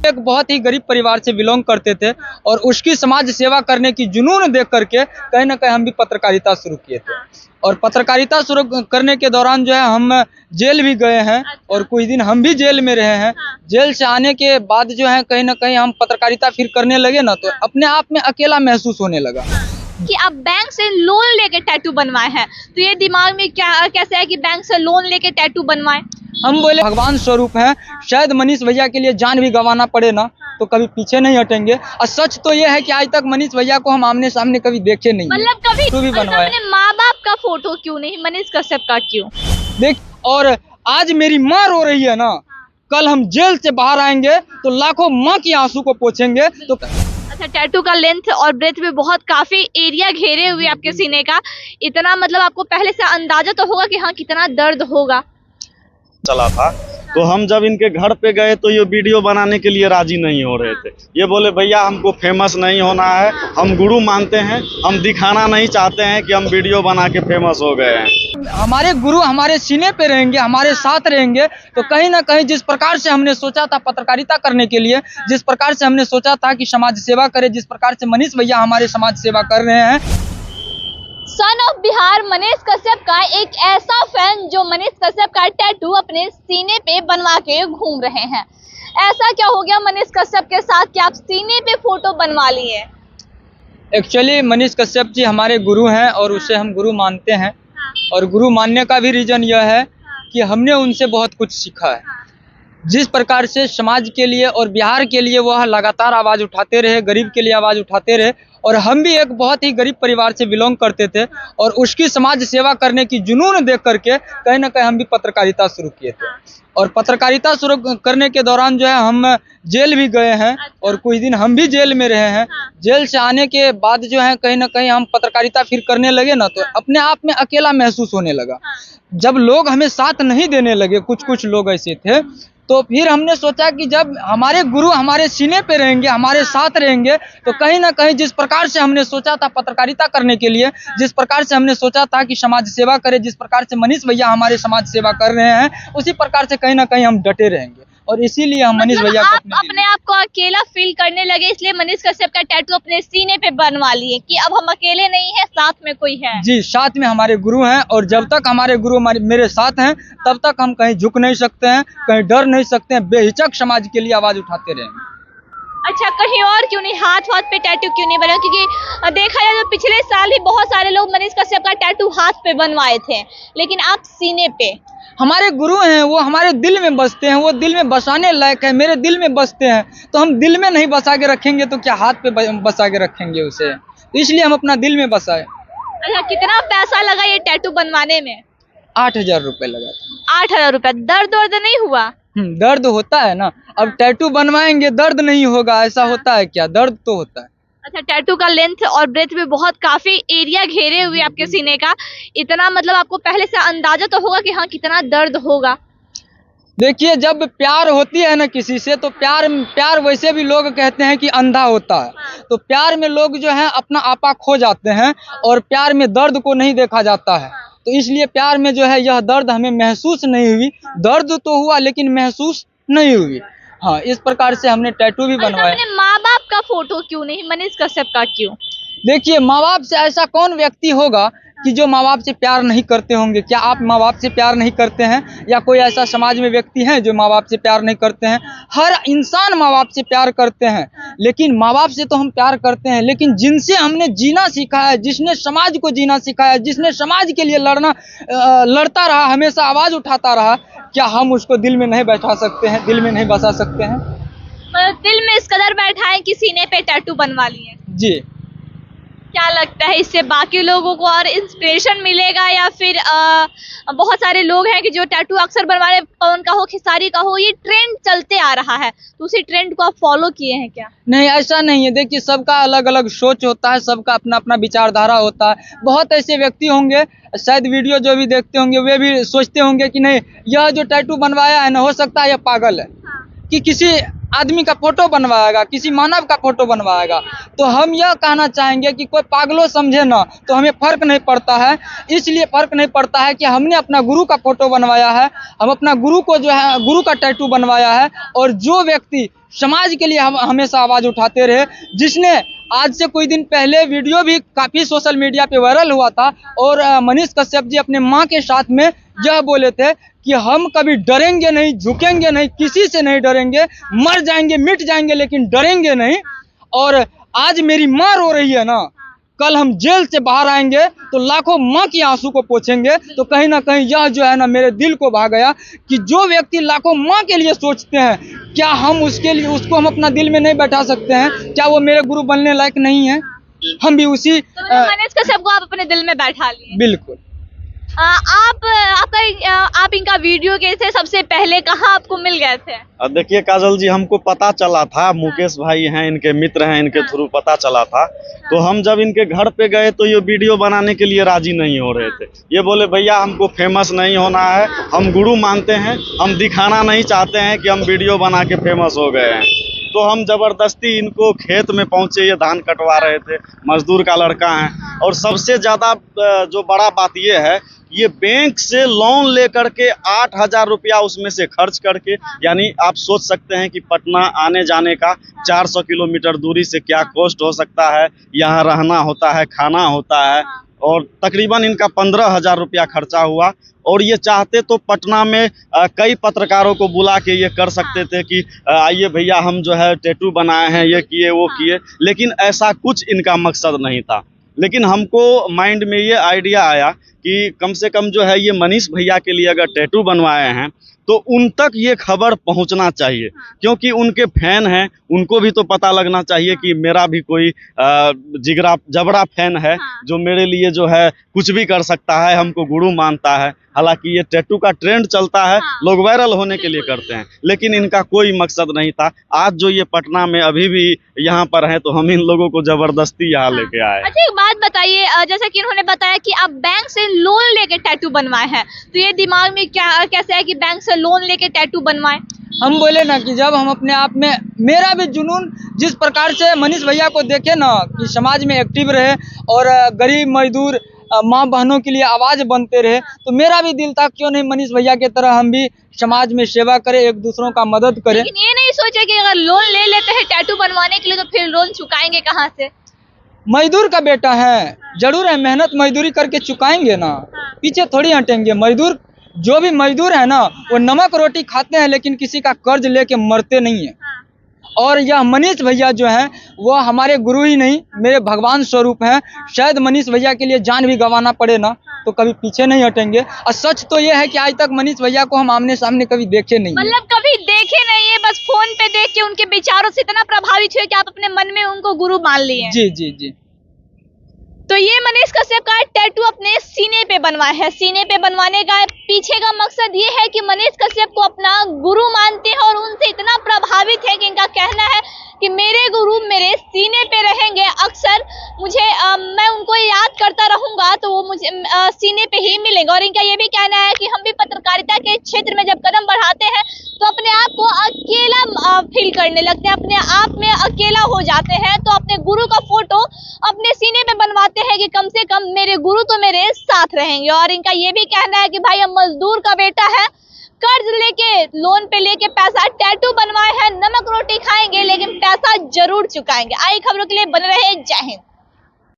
एक बहुत ही गरीब परिवार से बिलोंग करते थे और उसकी समाज सेवा करने की जुनून देख करके कहीं ना कहीं हम भी पत्रकारिता शुरू किए थे। और पत्रकारिता शुरू करने के दौरान जो है हम जेल भी गए हैं और कुछ दिन हम भी जेल में रहे हैं। जेल से आने के बाद जो है कहीं ना कहीं हम पत्रकारिता फिर करने लगे ना, तो अपने आप में अकेला महसूस होने लगा कि आप बैंक से लोन लेके टैटू बनवाए हैं, तो ये दिमाग में क्या कैसे है कि बैंक से लोन लेके टैटू बनवाए? हम बोले भगवान स्वरूप हैं, शायद मनीष भैया के लिए जान भी गंवाना पड़े ना तो कभी पीछे नहीं हटेंगे। और सच तो ये है कि आज तक मनीष भैया को हम आमने सामने कभी देखे नहीं, मतलब कभी तो भी बनवाए। अपने माँ बाप का फोटो क्यों नहीं, मनीष कश्यप का क्यों? देख, और आज मेरी माँ रो रही है ना, कल हम जेल से बाहर आएंगे तो लाखों माँ की आंसू को पोंछेंगे। तो अच्छा, टैटू का लेंथ और ब्रेथ भी बहुत काफी एरिया घेरे हुए आपके सीने का, इतना मतलब आपको पहले से अंदाजा तो होगा कि हाँ कितना दर्द होगा। चला था तो हम जब इनके घर पे गए तो ये वीडियो बनाने के लिए राजी नहीं हो रहे थे। ये बोले भैया हमको फेमस नहीं होना है, हम गुरु मानते हैं, हम दिखाना नहीं चाहते हैं कि हम वीडियो बना के फेमस हो गए हैं। हमारे गुरु हमारे सीने पे रहेंगे, हमारे साथ रहेंगे, तो कहीं ना कहीं जिस प्रकार से हमने सोचा था पत्रकारिता करने के लिए, जिस प्रकार से हमने सोचा था कि समाज सेवा करें, जिस प्रकार से मनीष भैया हमारे समाज सेवा कर रहे हैं। सन ऑफ बिहार मनीष कश्यप का एक ऐसा फैन जो मनीष कश्यप का टैटू अपने सीने पे बनवा के घूम रहे हैं। ऐसा क्या हो गया मनीष कश्यप के साथ कि आप सीने पे फोटो बनवा लिए? एक्चुअली मनीष कश्यप जी हमारे गुरु हैं और उसे हम गुरु मानते हैं। और गुरु मानने का भी रीजन यह है कि हमने उनसे बहुत कुछ सीखा है। जिस प्रकार से समाज के लिए और बिहार के लिए वह लगातार आवाज़ उठाते रहे, गरीब के लिए आवाज़ उठाते रहे, और हम भी एक बहुत ही गरीब परिवार से बिलोंग करते थे और उसकी समाज सेवा करने की जुनून देख करके कहीं ना कहीं हम भी पत्रकारिता शुरू किए थे। और पत्रकारिता शुरू करने के दौरान जो है हम जेल भी गए हैं और कुछ दिन हम भी जेल में रहे हैं। जेल से आने के बाद जो है कहीं ना कहीं हम पत्रकारिता फिर करने लगे ना, तो अपने आप में अकेला महसूस होने लगा। जब लोग हमें साथ नहीं देने लगे, कुछ लोग ऐसे थे, तो फिर हमने सोचा कि जब हमारे गुरु हमारे सीने पे रहेंगे, हमारे साथ रहेंगे, तो कहीं ना कहीं जिस प्रकार से हमने सोचा था पत्रकारिता करने के लिए, जिस प्रकार से हमने सोचा था कि समाज सेवा करें, जिस प्रकार से मनीष भैया हमारे समाज सेवा कर रहे हैं, उसी प्रकार से कहीं ना कहीं हम डटे रहेंगे। और इसीलिए हम मनीष भैया को अपने आप को अकेला फील करने लगे, इसलिए मनीष कश्यप का टैटू अपने सीने पे बनवा लिए कि अब हम अकेले नहीं है, साथ में कोई है। जी, साथ में हमारे गुरु हैं और जब तक हमारे गुरु मेरे साथ हैं तब तक हम कहीं झुक नहीं सकते हैं, कहीं डर नहीं सकते हैं, बेहिचक समाज के लिए आवाज उठाते रहेंगे। अच्छा, कहीं और क्यों नहीं, हाथ पे टैटू क्यों नहीं बना? क्योंकि देखा जाए तो पिछले साल ही बहुत सारे लोग मनीष कश्यप का टैटू हाथ पे बनवाए थे, लेकिन आप सीने पे। हमारे गुरु हैं, वो हमारे दिल में बसते हैं, वो दिल में बसाने लायक है, मेरे दिल में बसते हैं, तो हम दिल में नहीं बसा के रखेंगे तो क्या हाथ पे बसा के रखेंगे उसे? तो इसलिए हम अपना दिल में बसाए। अच्छा, कितना पैसा लगा ये टैटू बनवाने में? 8,000 रुपये लगा था। 8,000 रुपया। दर्द नहीं हुआ? दर्द होता है ना, अब टैटू बनवाएंगे दर्द नहीं होगा, ऐसा होता है क्या? दर्द तो होता है। अच्छा, टैटू का लेंथ और ब्रेथ भी बहुत काफी एरिया घेरे हुए आपके सीने का, इतना मतलब आपको पहले से अंदाजा तो होगा कि हाँ कितना दर्द होगा। देखिए, जब प्यार होती है ना किसी से, तो प्यार वैसे भी लोग कहते हैं कि अंधा होता है। तो प्यार में लोग जो है अपना आपा खो जाते हैं और प्यार में दर्द को नहीं देखा जाता है। तो इसलिए प्यार में जो है यह दर्द हमें महसूस नहीं हुई। दर्द तो हुआ लेकिन महसूस नहीं हुई। हाँ, इस प्रकार से हमने टैटू भी बनवाया। अपने माँ बाप का फोटो क्यों नहीं, मनीष कश्यप का क्यों? देखिए, माँ बाप से ऐसा कौन व्यक्ति होगा कि जो माँ बाप से प्यार नहीं करते होंगे? क्या आप माँ बाप से प्यार नहीं करते हैं, या कोई ऐसा समाज में व्यक्ति है जो माँ बाप से प्यार नहीं करते हैं? हर इंसान माँ बाप से प्यार करते हैं, लेकिन माँ बाप से तो हम प्यार करते हैं, लेकिन जिनसे हमने जीना सीखा है, जिसने समाज को जीना सीखा है, जिसने समाज के लिए लड़ता रहा, हमेशा आवाज उठाता रहा, क्या हम उसको दिल में नहीं बैठा सकते हैं, दिल में नहीं बसा सकते हैं? दिल में इस कदर बैठा है कि सीने पे टैटू बनवा लिए। जी। क्या लगता है इससे बाकी लोगों को और इंस्पिरेशन मिलेगा, या फिर बहुत सारे लोग हैं कि जो टैटू अक्सर बनवा रहे, पवन का हो, खेसारी का हो, ये ट्रेंड चलते आ रहा है, तो उसी ट्रेंड को आप फॉलो किए हैं क्या? नहीं, ऐसा नहीं है। देखिए, सबका अलग अलग सोच होता है, सबका अपना अपना विचारधारा होता है। बहुत ऐसे व्यक्ति होंगे, शायद वीडियो जो भी देखते होंगे वे भी सोचते होंगे कि नहीं, यह जो टैटू बनवाया है ना, हो सकता है यह पागल है, कि किसी आदमी का फोटो बनवाएगा, किसी मानव का फोटो बनवाएगा। तो हम यह कहना चाहेंगे कि कोई पागलों समझे ना, तो हमें फर्क नहीं पड़ता है। इसलिए फर्क नहीं पड़ता है कि हमने अपना गुरु का फोटो बनवाया है, हम अपना गुरु को जो है गुरु का टैटू बनवाया है। और जो व्यक्ति समाज के लिए हम हमेशा आवाज उठाते रहे, जिसने आज से कोई दिन पहले वीडियो भी काफी सोशल मीडिया पे वायरल हुआ था, और मनीष कश्यप जी अपने मां के साथ में यह बोले थे कि हम कभी डरेंगे नहीं, झुकेंगे नहीं, किसी से नहीं डरेंगे, मर जाएंगे मिट जाएंगे लेकिन डरेंगे नहीं। और आज मेरी माँ रो रही है ना, कल हम जेल से बाहर आएंगे तो लाखों माँ की आंसू को पोंछेंगे। तो कहीं ना कहीं यह जो है ना मेरे दिल को भा गया कि जो व्यक्ति लाखों माँ के लिए सोचते हैं, क्या हम उसके लिए उसको हम अपना दिल में नहीं बैठा सकते हैं? क्या वो मेरे गुरु बनने लायक नहीं है? हम भी उसी तो मनीष कश्यप को आप अपने दिल में बैठा लिए। बिल्कुल। आप इनका वीडियो कैसे सबसे पहले कहाँ आपको मिल गए थे? देखिए काजल जी, हमको पता चला था, मुकेश भाई हैं, इनके मित्र हैं, इनके थ्रू पता चला था। तो हम जब इनके घर पे गए तो ये वीडियो बनाने के लिए राजी नहीं हो रहे थे। ये बोले भैया हमको फेमस नहीं होना है, हम गुरु मानते हैं, हम दिखाना नहीं चाहते हैं कि हम वीडियो बना के फेमस हो गए हैं। तो हम जबरदस्ती इनको खेत में पहुंचे, ये धान कटवा रहे थे, मजदूर का लड़का है। और सबसे ज्यादा जो बड़ा बात ये है, ये बैंक से लोन लेकर के 8,000 रुपया उसमें से खर्च करके, यानी आप सोच सकते हैं कि पटना आने जाने का 400 किलोमीटर दूरी से क्या कॉस्ट हो सकता है। यहाँ रहना होता है, खाना होता है, और तकरीबन इनका 15,000 रुपया खर्चा हुआ। और ये चाहते तो पटना में कई पत्रकारों को बुला के ये कर सकते थे कि आइए भैया हम जो है टैटू बनाए हैं, ये किए वो किए, लेकिन ऐसा कुछ इनका मकसद नहीं था। लेकिन हमको माइंड में ये आइडिया आया कि कम से कम जो है ये मनीष भैया के लिए अगर टैटू बनवाए हैं तो उन तक ये खबर पहुंचना चाहिए, क्योंकि उनके फैन हैं, उनको भी तो पता लगना चाहिए कि मेरा भी कोई जिगरा जबरा फैन है जो मेरे लिए जो है कुछ भी कर सकता है, हमको गुरु मानता है। हालांकि ये टैटू का ट्रेंड चलता है, लोग वायरल होने के लिए करते हैं, लेकिन इनका कोई मकसद नहीं था। आज जो ये पटना में अभी भी यहाँ पर हैं, तो हम इन लोगों को जबरदस्ती यहाँ लेके आए। अच्छा एक बात बताइए, जैसा कि इन्होंने बताया कि आप बैंक से लोन लेके टैटू बनवाए हैं, तो ये दिमाग में क्या कैसे है कि बैंक से लोन लेके टैटू बनवाए? हम बोले ना कि जब हम अपने आप में, मेरा भी जुनून जिस प्रकार से मनीष भैया को देखे ना कि समाज में एक्टिव रहे और गरीब मजदूर माँ बहनों के लिए आवाज बनते रहे, तो मेरा भी दिल था क्यों नहीं मनीष भैया की तरह हम भी समाज में सेवा करें, एक दूसरों का मदद करें। लेकिन ये नहीं सोचे कि अगर लोन ले लेते हैं टैटू बनवाने के लिए तो फिर लोन चुकाएंगे कहाँ से? मजदूर का बेटा है, जरूर है, मेहनत मजदूरी करके चुकाएंगे ना, पीछे थोड़ी हटेंगे। मजदूर जो भी मजदूर है ना, वो नमक रोटी खाते हैं लेकिन किसी का कर्ज लेके मरते नहीं है। और यह मनीष भैया जो हैं वो हमारे गुरु ही नहीं, मेरे भगवान स्वरूप हैं। शायद मनीष भैया के लिए जान भी गंवाना पड़े ना, तो कभी पीछे नहीं हटेंगे। और सच तो ये है कि आज तक मनीष भैया को हम आमने सामने कभी देखे नहीं, मतलब कभी देखे नहीं है, बस फोन पे देख के उनके विचारों से इतना प्रभावित हुए कि आप अपने मन में उनको गुरु मान लिए। जी जी जी। तो ये मनीष कश्यप का टैटू अपने सीने पे बनवाया है। सीने पे बनवाने का पीछे का मकसद ये है कि मनीष कश्यप को अपना गुरु मानते हैं और उनसे इतना प्रभावित है कि इनका कहना है कि मेरे गुरु मेरे सीने पे रहेंगे, अक्सर मुझे मैं उनको याद करता रहूंगा तो वो मुझे सीने पे ही मिलेंगे। और इनका ये भी कहना है कि हम भी पत्रकारिता के क्षेत्र में जब कदम बढ़ाते हैं तो अपने आप को अकेला फील करने लगते हैं, अपने आप में अकेला हो जाते हैं, तो अपने गुरु का फोटो अपने सीने पे बनवाते हैं कि कम से कम मेरे गुरु तो मेरे साथ रहेंगे। और इनका ये भी कहना है कि भाई हम मजदूर का बेटा है, कर्ज लेके लोन पे लेके पैसा टैटू बनवाए हैं, नमक रोटी खाएंगे लेकिन पैसा जरूर चुकाएंगे। आई खबरों के लिए बने रहे, जय हिंद।